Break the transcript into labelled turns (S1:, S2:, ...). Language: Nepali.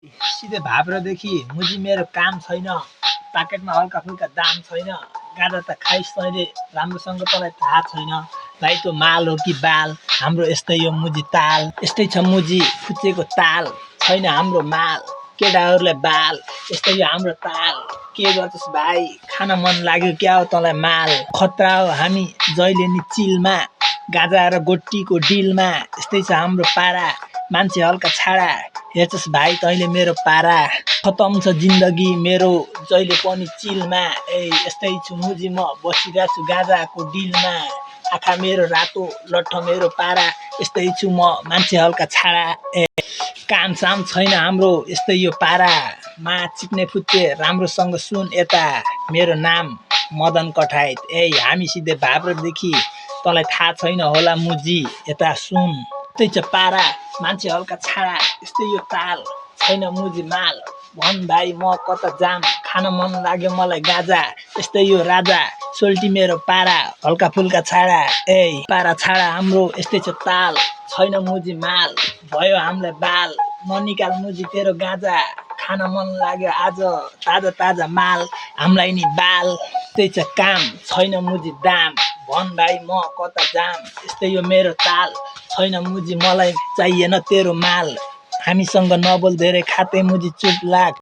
S1: सिधै भाब्रोदेखि मुजी मेरो काम छैन, पाकेटमा हल्का फुल्का दाम छैन। गाजा त खाइस् तैँले राम्रोसँग तँलाई थाहा छैन। भाइ त्यो माल हो कि बाल, हाम्रो यस्तै यो मुजी ताल। यस्तै छ मुजी फुच्चेको ताल, छैन हाम्रो माल, केटाहरूलाई बाल। यस्तै यो हाम्रो ताल, के गर्छस् भाइ, खान मन लाग्यो क्या हो तँलाई माल। खतरा हो हामी जहिले नि चिलमा, गाजा र गोटीको डिलमा। यस्तै छ हाम्रो पारा, मान्छे हल्का छाडा, हेर्छस् भाइ तैँले मेरो पारा। खतम छ जिन्दगी मेरो जहिले पनि चिलमा। यस्तै छु मुजी म बसिरहेको छु गाजाको डिलमा। आँखा मेरो रातो, लट्ठ मेरो पारा, यस्तै छु म मान्छे हल्का छाडा। काम साम छैन हाम्रो यस्तै यो पारा, मा चिप्ने फुच्चे राम्रोसँग सुन यता। मेरो नाम मदन कठायत, हामी सिधै भाब्रोदेखि, तँलाई थाहा छैन होला मुजी यता सुन। यस्तै छ पारा, मान्छे हल्का छाडा, यस्तै यो ताल, छैन मुजी माल। भन भाइ म कता जाम, खान मन लाग्यो मलाई गाजा। यस्तै यो राजा, सोल्टी मेरो पारा, हल्का फुल्का छाडा। पारा छाडा हाम्रो यस्तै छ ताल, छैन मुजी माल, भयो हामीलाई बाल। ननिकाल मुजी तेरो गाजा, खान मन लाग्यो आज ताजा ताजा माल, हामीलाई नि बाल। यस्तै छ काम, छैन मुजी दाम, भन भाइ म कता जाम। यस्तै यो मेरो ताल, छैन मुजी मलाई चाहिएन तेरो माल। हामीसँग नबोल धेरै खाते मुजी चुप लाग।